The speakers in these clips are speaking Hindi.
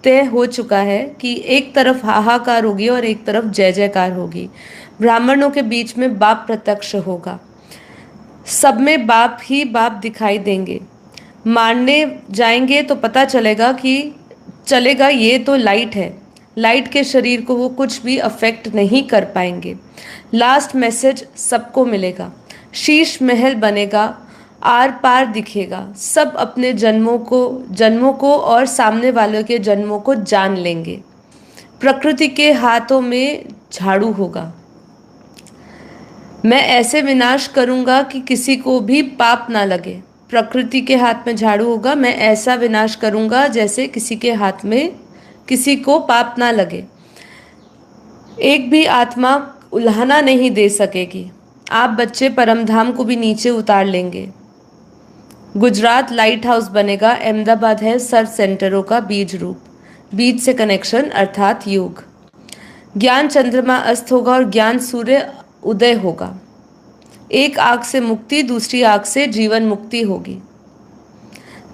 तय हो चुका है कि एक तरफ हाहाकार होगी और एक तरफ जय जयकार होगी। ब्राह्मणों के बीच में बाप प्रत्यक्ष होगा। सब में बाप ही बाप दिखाई देंगे। मारने जाएंगे तो पता चलेगा ये तो लाइट है। लाइट के शरीर को वो कुछ भी अफेक्ट नहीं कर पाएंगे। लास्ट मैसेज सबको मिलेगा। शीश महल बनेगा। आर पार दिखेगा। सब अपने जन्मों को और सामने वालों के जन्मों को जान लेंगे। प्रकृति के हाथों में झाड़ू होगा। मैं ऐसे विनाश करूंगा कि किसी को भी पाप ना लगे। प्रकृति के हाथ में झाड़ू होगा। मैं ऐसा विनाश करूंगा जैसे किसी के हाथ में किसी को पाप ना लगे। एक भी आत्मा उल्हाना नहीं दे सकेगी। आप बच्चे परमधाम को भी नीचे उतार लेंगे। गुजरात लाइट हाउस बनेगा। अहमदाबाद है सर्व सेंटरों का बीज रूप। बीज से कनेक्शन अर्थात योग। ज्ञान चंद्रमा अस्त होगा और ज्ञान सूर्य उदय होगा। एक आग से मुक्ति, दूसरी आग से जीवन मुक्ति होगी।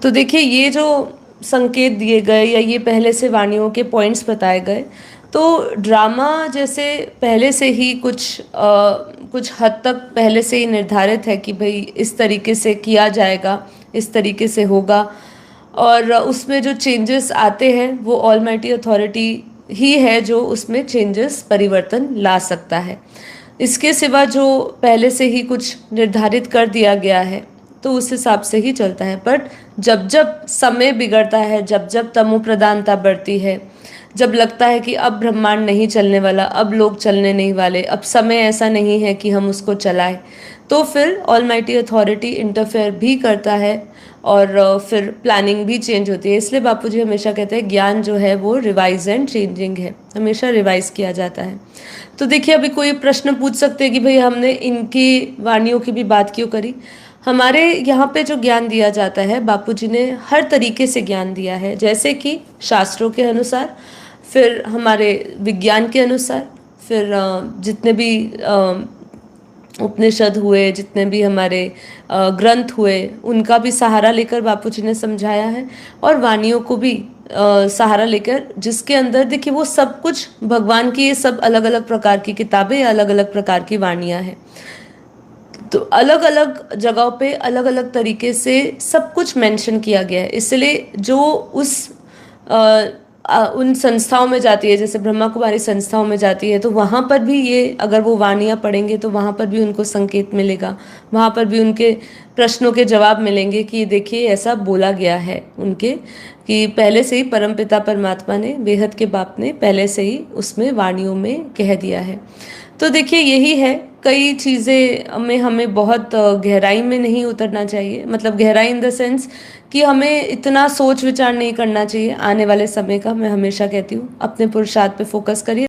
तो देखिए, ये जो संकेत दिए गए या ये पहले से वाणियों के पॉइंट्स बताए गए, तो ड्रामा जैसे पहले से ही कुछ हद तक पहले से ही निर्धारित है कि भाई इस तरीके से किया जाएगा, इस तरीके से होगा। और उसमें जो चेंजेस आते हैं वो ऑलमाइटी अथॉरिटी ही है जो उसमें चेंजेस परिवर्तन ला सकता है। इसके सिवा जो पहले से ही कुछ निर्धारित कर दिया गया है तो उस हिसाब से ही चलता है। बट जब जब समय बिगड़ता है, जब जब तमो प्रधानता बढ़ती है, जब लगता है कि अब ब्रह्मांड नहीं चलने वाला, अब लोग चलने नहीं वाले, अब समय ऐसा नहीं है कि हम उसको चलाएं, तो फिर ऑलमाइटी अथॉरिटी इंटरफेयर भी करता है और फिर प्लानिंग भी चेंज होती है। इसलिए बापूजी हमेशा कहते हैं ज्ञान जो है वो रिवाइज एंड चेंजिंग है, हमेशा रिवाइज किया जाता है। तो देखिए, अभी कोई प्रश्न पूछ सकते हैं कि भाई हमने इनकी वाणियों की भी बात क्यों करी। हमारे यहाँ पे जो ज्ञान दिया जाता है, बापूजी ने हर तरीके से ज्ञान दिया है, जैसे कि शास्त्रों के अनुसार, फिर हमारे विज्ञान के अनुसार, फिर जितने भी उपनिषद हुए, जितने भी हमारे ग्रंथ हुए, उनका भी सहारा लेकर बापूजी ने समझाया है। और वाणियों को भी सहारा लेकर, जिसके अंदर देखिए वो सब कुछ भगवान की, ये सब अलग अलग प्रकार की किताबें, अलग अलग प्रकार की वाणियाँ हैं। तो अलग अलग जगहों पे अलग अलग तरीके से सब कुछ मेंशन किया गया है। इसलिए जो उन संस्थाओं में जाती है, जैसे ब्रह्मा कुमारी संस्थाओं में जाती है, तो वहाँ पर भी ये अगर वो वाणियाँ पढ़ेंगे तो वहाँ पर भी उनको संकेत मिलेगा, वहाँ पर भी उनके प्रश्नों के जवाब मिलेंगे कि देखिए ऐसा बोला गया है उनके, कि पहले से ही परमपिता परमात्मा ने, बेहद के बाप ने पहले से ही उसमें वाणियों में कह दिया है। तो देखिए यही है, कई चीज़ें में हमें बहुत गहराई में नहीं उतरना चाहिए, मतलब गहराई इन द सेंस कि हमें इतना सोच विचार नहीं करना चाहिए आने वाले समय का। मैं हमेशा कहती हूँ अपने पुरुषार्थ पे फोकस करिए।